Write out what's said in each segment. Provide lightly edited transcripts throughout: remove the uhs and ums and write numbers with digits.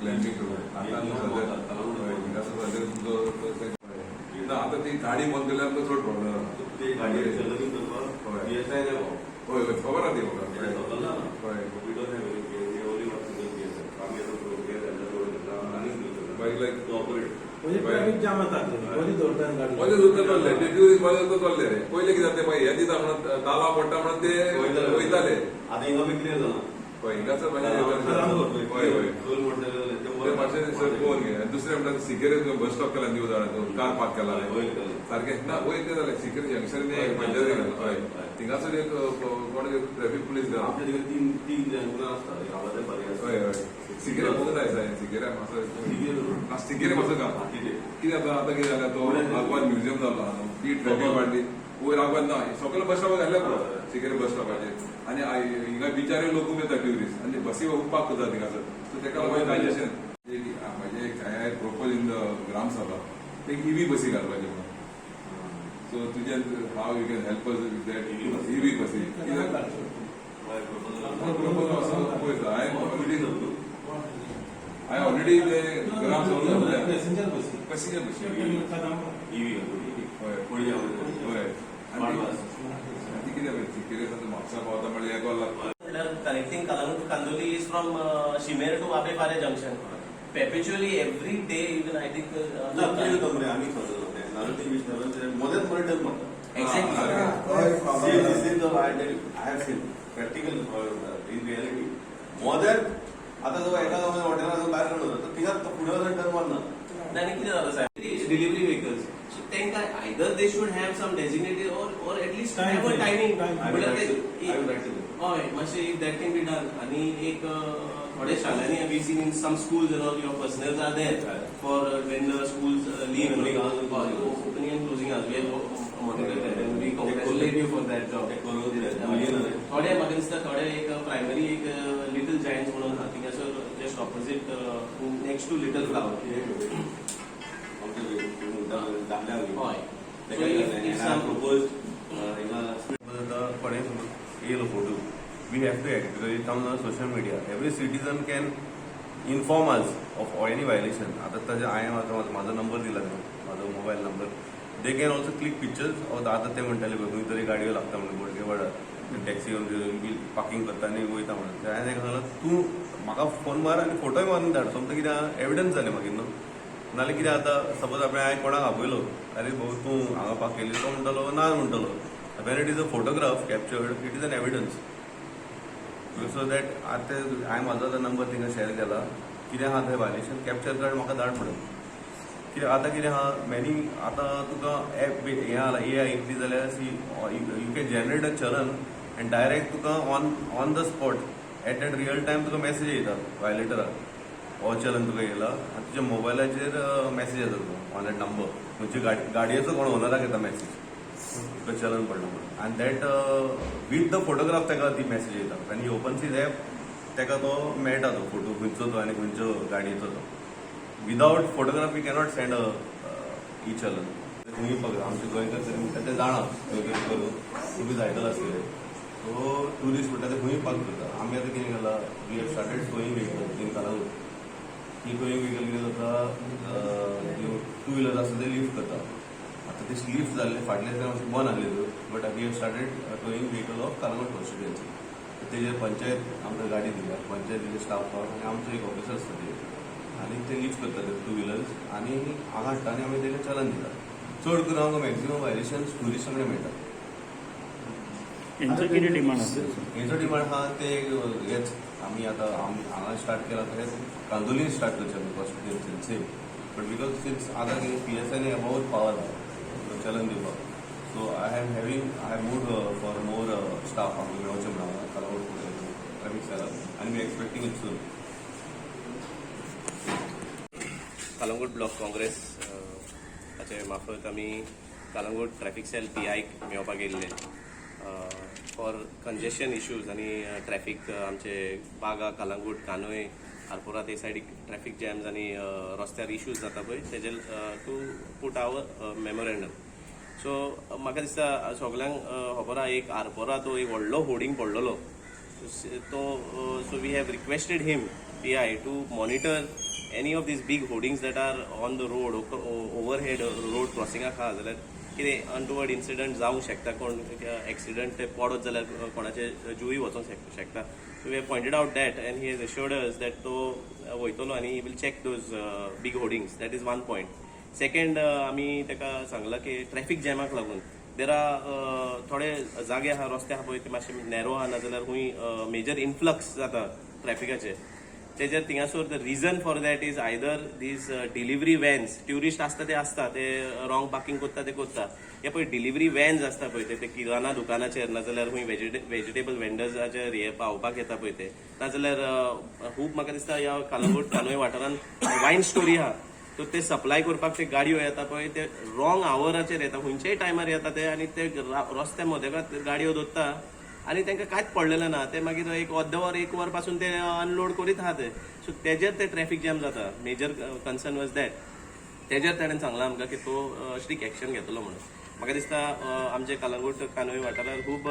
Climbing आता ती गाडी बंद केल्यार चड प्रॉब्लेम ते गाडी चलनी होय होय खबर आहा ती म्हाका ट्रॅफिक जाम जाता मदीं दवरतात गाडी मदीं उरता चल्ले ते दीस मदीं उरता चल्ले रे पयले कितें जाता हे दिता म्हणून तालाव पडटा म्हणून ते वयताले आता हिंगा बी क्लियर जाला हय हिंगासर मातशें पळोवन घे दुसरें म्हणटा सिकेरे बस स्टॉप केला न्यू जाणा कार पार्क केला सारकें ना वयर ते जालें सिकेरे जंक्शन पंचायती घाला हय थिंगासर एक कोण ट्रॅफिक पुलीस घाला आमच्या तिकडे तीन जंगलां आसता आवाज पर्याय हय हय सिकेरे बघत आहे सिकेरे मातसो सिकेरे मातसो घाल कितें जाता आतां कितें जालें तो आगवान म्युझियम जालो ती ट्रॅफिक वाडली वयर आगवान ना सकयल बस स्टॉप घातल्या पुरो सिकेरे बस स्टॉपाचेर आनी हिंगा बिचारे लोक येता ट्युरिस्ट आनी बसी उठपाक करता थिंगासर सो तेका लागून कंजेशन म्हणजे काय प्रोपोज इन द ग्राम सभा एक ईव्ही बसी घालपाचे म्हणून सो तुजे how you can help us with that EV बसी प्रोपोज असो पळयता हांवें ऑलरेडी ते ग्राम सभा पॅसेंजर बसी पॅसेंजर बसी ईव्ही हय हय ती कितें म्हापसा पावता म्हणल्यार एक वर लागता connecting Kalangut to Kandoli is from Shimere to Abepare Junction. Perpetually every day, even I think. Exactly. I have seen practical in reality. Modern. आता जो एका हॉटेलात बाहेर काढलो तर तिघात पुढे वचून टर्न मारना Then किती झालं साहेब? Delivery vehicles. So त्यांना either they should have some designated or at least have a timing. हय मातशें if that can be done. आणि एक थोडे शाळांनी we seen in some schools and all your personnel are there for when the schools leave opening and closing hours. We have monitored that and we congratulate you for that job. थोडे म्हाका दिसता थोडे एक primary एक little giants म्हणून आहा थिंगासर just opposite next to little flower photo. We have to act because it comes on social media. Every citizen can inform us of any violation. आता I am माझा नंबर दिला माझा mobile number. They can also click pictures or आता ते म्हणताले बघ तरी गाडीवर लागता म्हणून बोलके वाडा टॅक्सी घेऊन पार्किंग करता आणि वयता म्हणून हांवें ताका सांगलें तूं म्हाका फोन मार आनी फोटोय मारून धाड समजा कितें एविडन्स जालें मागीर न्हू नाल्यार कितें आतां सपोज हांवें कोणाक आपयलो अरे भाऊ तूं हांगा पार्क केली तो म्हणटलो ना म्हणटलो when it is a photograph captured it is an evidence so that आता हांवें म्हाजो नंबर तिका शेअर केला कितें आहा थंय वायलेशन कॅप्चर कर म्हाका धाड म्हणून कितें आतां कितें आहा मॅनी आतां तुका एप हें आला AI इतली जाल्यार see you can generate a challan and direct तुका on the spot at that real time तुका मेसेज येता वायलेटराक हो चलन तुका येयला आनी तुज्या मोबायलाचेर मेसेज येता तुका ऑन दॅट नंबर म्हणजे गाडयेचो कोण ओनराक येता मेसेज तुका चलन पडला म्हणून आनी दॅट वीथ द फोटोग्राफ ताका ती मेसेज येता आनी ओपन सीज एप ताका तो मेळटा तो फोटो खंयचो तो आनी खंयचो गाडयेचो तो without photograph we cannot send e challan तुम्ही बघा आमचे गोंयकार तरी म्हणटा ते जाणा खंय करून तुमी जायतलो आसतले सो ट्युरिस्ट म्हणटा ते खंय पार्क करता आमी आतां कितें केलां we have started towing vehicle in Calangute ही टोईंग व्हेकल कितें जाता टू व्हिलर आसता ते लिफ्ट करता आतां ते लिफ्ट जाल्ले फाटल्या दिसांनी मातशें बंद आहलेल्यो but we have started towing vehicle of Calangute constituency तेजेर पंचायत आमकां गाडी दिल्या पंचायतीचे स्टाफ आनी आमचो एक ऑफिसर आसता ते आनी ते लिफ्ट करता ते टू व्हिलर्स आनी हांगा हाडटा आनी आमी तेजें चलन दिता चड करून आमकां मॅक्झिमम वायलेशन ट्युरिस्ट कडेन मेळटा हेंचो कितें डिमांड आसा हेंचो डिमांड आहा ते हेच आमी आतां हांगा स्टार्ट केला तशेंच कांदोलीन स्टार्ट करचें कॉन्स्टिट्युएन्सीन सेम बट बिकॉज सिन्स आतां PSN अबावट पावर आहा चलन दिवपाक so I have mood for more staff आमकां मेळचें म्हणून कालांगूट ट्रॅफिक सेलार आनी we expecting it soon Calangute block Congress हाचे मार्फत आमी कालांगूट ट्रॅफिक सेल PIक मेळपाक येयल्ले फॉर कंजेशन इश्यूज आनी ट्रॅफिक आमचे बागा कालांगूट कानोय आरपोरा ते सायडीक ट्रॅफिक जॅम्स आनी रस्त्यार इश्यूज जाता पळय तेजे to put our memorandum so म्हाका दिसता सगल्यांक खबर आहा एक आरपोरा तो एक व्हडलो होर्डिंग पडलेलो तो so we have requested him PI to monitor any of these big hoardings that are on the road overhead road क्रॉसिंगाक आहा जाल्यार कितें अनटुवर्ड इन्सिडंट जावंक शकता, कोण एक्सिडंट ते पडत जाल्यार कोणाचे जिवूय वचोंक शकता. So we have pointed out that and he has assured us that तो वयतलो आनी he will check those big hoardings. That is one point. Second, आमी ताका सांगला की ट्रॅफिक जॅमाक लागून देर आर थोडे जागे आहा, रस्ते आहा पळय ते मातशे नॅरो आहा, नाजाल्यार खूंय मेजर इन्फ्लक्स जाता ट्रॅफिकाचे. तेजेर थिंगासोर the reason for that is either these delivery vans, tourist आसता ते रॉंग पार्किंग करता ते करता. हे पळय डिलिव्हरी व्हॅन्स आसता पळय ते किराणा दुकानाचेर, नाजाल्यार खूंय व्हेजिटेबल वेंडर्साचेर हे पावोवपाक येता पळय ते, नाजाल्यार खूब म्हाका दिसता ह्या कालंगूट कानोय वाठारांत वायन स्टोरी आहा, सो ते सप्लाय करपाक ते गाडयो येता पळय ते रॉंग आवराचेर येता, खंयच्याय टायमार येता ते, आनी ते रस्त्या मदेगात गाडयो दवरता आनी तांकां कांयच पडलेलें ना. ते मागीर एक अर्द वर एक वर पासून ते अनलोड करीत आहा ते. सो तेजेर ते ट्रॅफिक जॅम जाता. Major concern was that. तेजेर ताणें सांगलां आमकां की तो स्ट्रिक्ट एक्शन घेतलो म्हणून. म्हाका दिसता आमचे कालंगूट कानोय वाठारांत खूब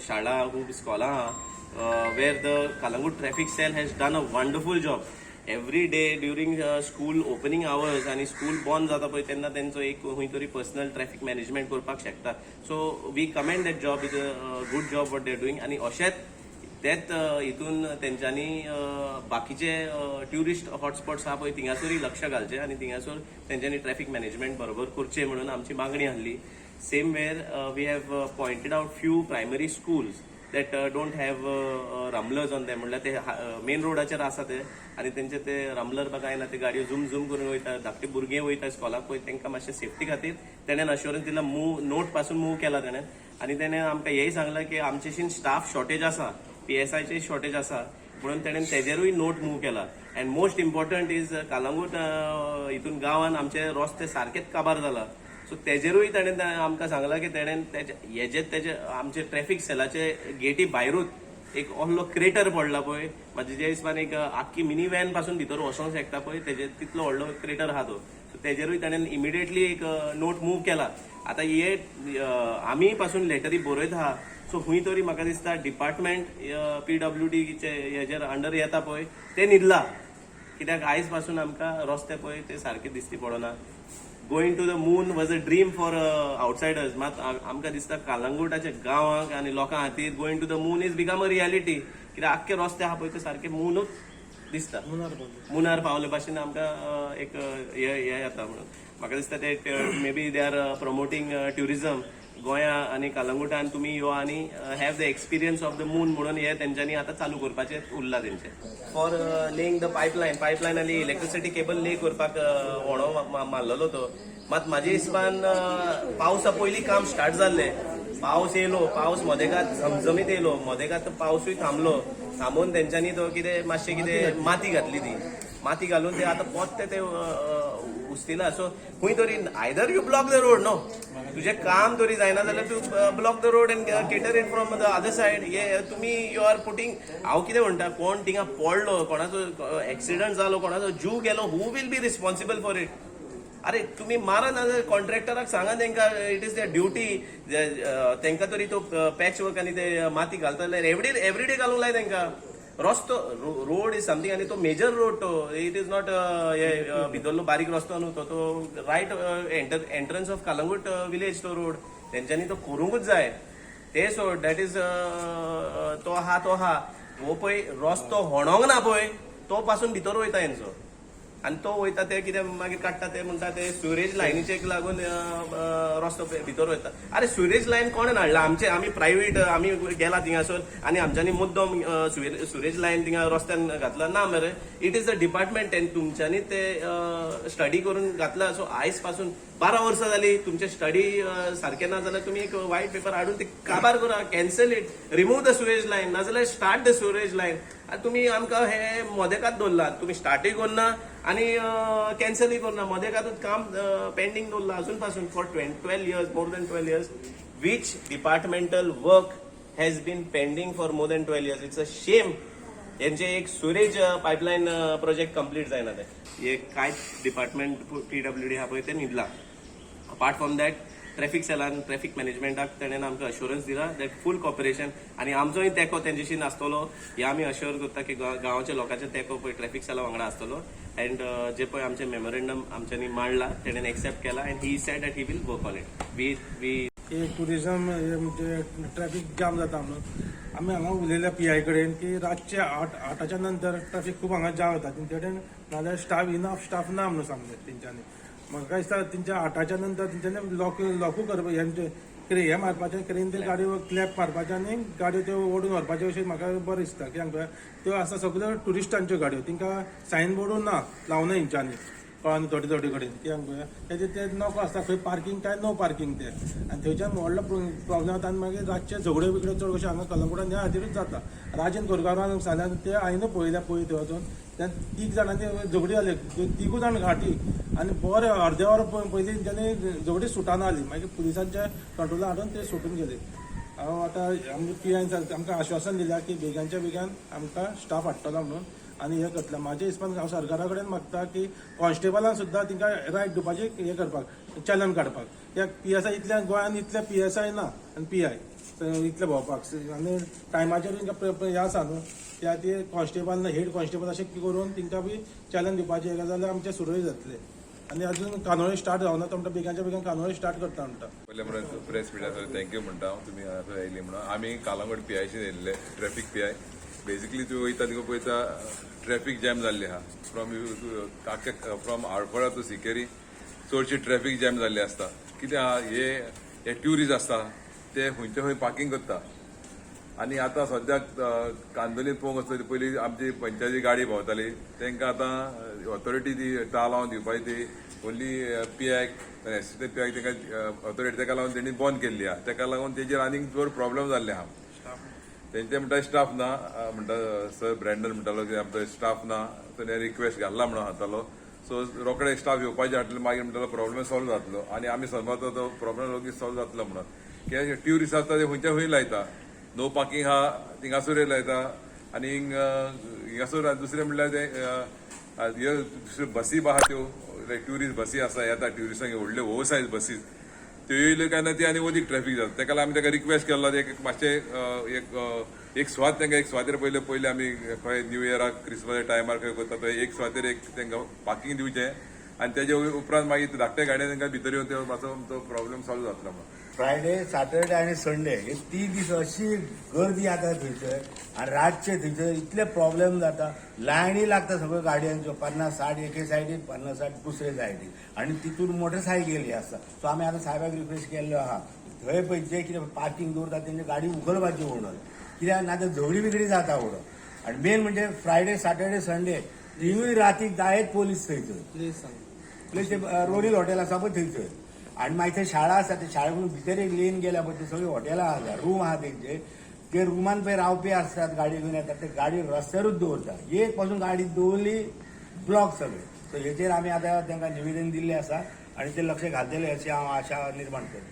शाळा, खूब इस्कॉलां आहा where the Calangute traffic cell has done a wonderful job. Every day during school opening hours आनी स्कूल बंद जाता पळय तेन्ना तेंचो एक खंय तरी पर्सनल ट्रॅफिक मॅनेजमेंट करपाक शकता. So we commend that job. Is a good job what they are doing. आनी अशेंच तेच हितून तेंच्यांनी बाकीचे ट्युरिस्ट हॉटस्पॉट्स आहा पळय थिंगासोरूय लक्ष घालचें आनी थिंगासोर तेंच्यांनी ट्रॅफिक मॅनेजमेंट बरोबर करचें म्हणून आमची मागणी आसली. Same where we have pointed out few primary schools that don't have rumblers on them. म्हणल्यार ते मेन रोडाचेर आसा ते आनी तेंचे ते रमलर बा कांय ना, ते गाडयो झूम झूम करून वयता. धाकटे भुरगे वयता स्कॉलाक पळय तांकां मातशे सेफ्टी खातीर तेणेन अश्युरन्स दिला. नोट पासून मूव केला तेणें. आनी तेणें आमकां हेंय सांगलां की आमचेशीन स्टाफ शॉर्टेज आसा, PSIचेय शॉर्टेज आसा म्हणून तेणेन तेजेरूय नोट मूव केला. And most important is Calangute हितून गांवांत आमचे रस्ते सारकेच काबार जाला. सो तेजेरूय ताणें आमकां सांगलां की तेणेन तेजे आमचे ट्रॅफिक सेलाचे गेटी भायरूच एक असलो क्रेटर पडला पळय, जे हिसपान एक आख्खी मिनी व्हॅन पासून भितर वचोंक शकता पळय तेजे तितलो व्हडलो क्रेटर आहा तो. सो तेजेरूय ताणेन इमिडिएटली एक नोट मूव केला. आतां हे आमी पासून लेटरी बरयत आहा. सो खंय तरी म्हाका दिसता डिपार्टमेंट PWD हेजेर अंडर येता पळय ते न्हिदला, कित्याक आयज पासून आमकां रस्ते पळय ते सारके दिश्टी पडना. Going to the moon was a dream for outsiders. मात आमकां दिसता कालंगूटाच्या गांवांक आनी लोकां खातीर going to the moon is become a reality. कित्याक आख्खे रस्ते आहा पळय ते सारखे मूनूच दिसता. मुनार पावले भाशेन आमकां एक हे येता म्हणून म्हाका दिसता ते may be they are promoting tourism गोंया आनी कालंगूटान. तुमी यो आनी have the experience of the moon म्हणून हे तेंच्यांनी आतां चालू करपाचें उरला तेंचे. फॉर लेईंग द पायपलायन आनी इलेक्ट्रिसिटी केबल ले करपाक व्हडो मारलेलो तो. मात म्हाजे हिसपान पावसा पयलीं काम स्टार्ट जाल्लें. पावस येयलो, पावस मदेगात झमझमीत येयलो, मदेगात पावसूय थांबून तेंच्यांनी तो कितें मातशें कितें माती घातली. ती माती घालून ते आतां पोत्ते ते उस्तिला. सो खंय तरी either you block the road no, तुजें काम तरी जायना जाल्यार तूं block the road and cater it from the other side. हे तुमी यू आर पुटींग. हांव कितें म्हणटा, कोण थिंगा पडलो, कोणाचो एक्सिडंट जालो, कोणाचो जीव गेलो, who will be responsible for it. अरे तुम्ही मारा ना, कॉन्ट्रॅक्टराक सांगा तेंकां इट इज देअर ड्युटी. तेंकां तरी तो पॅच वर्क आनी ते माती घालता जाल्यार एवरीडे घालूंक लाय तेंकां. रस्तो रोड इज समथींग आनी तो मेजर रोड तो. इट इज नॉट हे भितरलो बारीक रस्तो न्हू तो right entrance of Calangute village तो रोड. तेंच्यांनी तो करूंकूच जाय. ते सोड दॅट इज तो आहा हो पळय रस्तो होणोंक ना पळय तो पासून भितर वयता हेंचो. आनी तो वयता ते कितें मागीर काडटा ते म्हणटा ते स्युरेज लायनीचेक लागून रस्तो भितर वयता. अरे स्युरेज लायन कोणें हाडला? आमी प्रायवेट आमी गेला थिंगासर आनी आमच्यांनी मुद्दम स्युरेज लायन थिंगा रस्त्यान घातला ना मरे. It is the department end तुमच्यांनी ते स्टडी करून घातला. सो आयज पासून 12 वर्सां जाली तुमचे स्टडी सारकें ना जाल्यार तुमी एक व्हायट पेपर हाडून ते काबार करा. Cancel it, remove the sewerage line, नाजाल्यार स्टार्ट द स्युरेज लायन. तुमी आमकां हे मदेकात दवरला. तुमी स्टार्टूय करना आनी कॅन्सलूय करना. मदेकातूच काम पेंडींग दवरला अजून पासून for 12 years, more than 12 years. which departmental work has been pending for more than 12 years. It's a shame. यांचे एक सुरेज पाईपलाईन प्रोजेक्ट कंप्लीट जायना ते. हे कांयच डिपार्टमेंट PWD हा पळय ते न्हिदला. अपार्ट फ्रॉम दॅट ट्रॅफिक सेलान ट्रॅफिक मॅनेजमेंटाक तेणें आमकां अश्युरन्स दिला दॅट फूल कॉपरेशन आनी आमचोय तेंको तेंच्याशी नासतलो हे आमी अश्युअर करता की गांवाच्या लोकांचे तेंको पळय ट्रॅफिक सेला वांगडा आसतलो अँड जे पळय आमचे मेमोरेंडम आमच्यांनी मांडला तेणें एक्सेप्ट केला and he said that he will work on it we tourism म्हणजे ट्रॅफिक जाम जाता म्हणून आमी हांगा उलयल्या PI कडेन की रातचे 8च्या नंतर ट्रॅफिक खूब हांगा जाम जाता तेंचे कडेन नाजाल्यार इनफ स्टाफ ना म्हणून सांगलें तेंच्यांनी म्हाका दिसता तेंच्या 8च्या नंतर तेंच्यांनी लॉकू करप कितें हे मारपाचें कितें ते गाडयो क्लॅप मारपाचें आनी गाडयो त्यो ओडून व्हरपाच्यो अशें म्हाका बरें दिसता कित्याक त्यो आसा सगळ्यो टुरिस्टांच्यो गाडयो तांकां सायन बोर्डूय ना लावना हेंच्यांनी कळना थोडे कडेन कित्याक ते नको आसता खंय पार्किंग काय नो पार्किंग ते आनी थंयच्यान व्हडलो प्रॉब्लेम जाता आनी मागीर रातचे झगडे बिगडे चड कशें हांगा कलंगुटान ह्या खातीरूच जाता राजन कोरगांवान सांगल्यार ते हांवें पळयल्या थंय वचून त्या 3 जाणांची झगडी जाली 3 जाण घाटी आनी बरें अर्दे वर पयलीं तेंच्यांनी झगडी सुटाना जाली मागीर पुलिसांच्या कंट्रोलान हाडून ते सुटून गेले हांव आतां आमच्या PI आमकां आश्वासन दिल्या की बेगांच्या बेगान आमकां स्टाफ हाडटलो म्हणून आनी हे करतले म्हाज्या हिसपान हांव सरकारा कडेन मागता की कॉन्स्टेबलांक सुद्दां तांकां रायट दिवपाची हे करपाक चलन काडपाक कित्याक PSI इतल्या गोंयांत इतले PSI ना आनी PI इतले भोंवपाक आनी टायमाचेर तांकां हें आसा न्हू त्या ती कॉन्स्टेबल हेड कॉन्स्टेबल अशें करून तांकां बी चलन दिवपाचें हे जाल्यार आमचें सुरळीत जातलें आनी अजून कानोळे स्टार्ट जावना तो म्हणटा बेगांच्या बेगान कानोळे स्टार्ट करता म्हणटा पयले म्हणून प्रेस मिडिया थँक्यू म्हणटा हांव तुमी हांगा आयली म्हणून आमी कालंगूट PIशी येयल्ले ट्रॅफिक PI बेजिकली तूं वयता थिंगा पळयता ट्रॅफिक जॅम जाल्ली आहा फ्रॉम आळपळा टू सिकेरी चडशी ट्रॅफिक जॅम जाल्ली आसता कितें आहा हे ट्युरिस्ट आसता ते खंयचे खंय पार्किंग करता आनी आतां सद्याक कांदोलींत पळोवंक वचत पयलीं आमची पंचायती गाडी भोंवताली तांकां आतां ऑथॉरिटी ती टा लावन दिवपाची ती ओन्ली PI एसिस्टंट PI तांकां ऑथॉरिटी ताका लागून तेणी बंद केल्ली आहा ताका लागून तेजेर आनीक चड प्रॉब्लेम जाल्ले आहा तेंचे म्हणटा स्टाफ ना म्हणटा सर ब्रँडन म्हणटालो की आमचो स्टाफ ना ताणें रिक्वेस्ट घाल्ला म्हणून हातालो सो रोखडे स्टाफ येवपाचे हाडले मागीर म्हणटालो प्रॉब्लेम सॉल्व जातलो आनी आमी समजता तो प्रॉब्लेम रोखडीच सॉल्व जातलो म्हणून कित्याक ट्युरिस्ट आसता ते खंयच्या खंय लायता नो पार्किंग आहा थिंगासरूय लायता आनी हिंगासर दुसरें म्हणल्यार ते दुसऱ्यो बसी आहा त्यो ट्युरिस्ट बसी आसा येता ट्युरिस्टांक व्हडल्यो ओवर सायज बसीस त्यो येयल्यो काय ना ती आनी अदीक ट्रॅफिक जाता ताका लागून आमी ताका रिक्वेस्ट केल्लो एक मातशें एक स्वात तांकां एक स्वातेर पयले आमी खंय न्यू इयराक क्रिसमसाच्या टायमार खंय करता थंय एक स्वातेर एक तांकां पार्किंग दिवचें आनी तेजे उपरांत मागीर धाकटे गाडये तांकां भितर येवन तो मातसो तो प्रॉब्लेम सॉल्व जातलो म्हणून फ्रायडे सॅटर्डे आणि संडे हे 3 दीस अशी गर्दी जाता थंयसर आणि रातचे थंयसर इतले प्रॉब्लेम जाता लायनी लागता सगळ्यो गाडयांच्यो 50-60 एके सायडीक 50-60 दुसरे सायडीक आणि तितून मोटरसायकली आसा सो आमी आतां साहेबाक रिक्वेस्ट केल्लो आहा थंय पळय जे कितें पार्किंग दवरता तेंची गाडी उखलपाची म्हणून कित्याक ना झगडी बिगडी जाता म्हणून आणि मेन म्हणजे फ्रायडे सॅटर्डे संडे तिनूय रातीक जायत पोलीस थंयसर प्लेस ते रोरील हॉटेल आसा पळय थंयसर आणि मागीर थंय शाळा आसा ते शाळेकडून भितर एक लेन गेल्या पळय ते सगळी हॉटेलां आसा रूम आहा तेंचे ते रुमान पळय रावपी आसतात गाडी घेवन येतात ते गाडी रस्त्यारूच दवरता एक पासून गाडी दवरली ब्लॉक सगळे सो हेचेर आमी आतां तांकां निवेदन दिल्लें आसा आणि ते लक्ष घालतले अशी हांव आशा निर्माण करता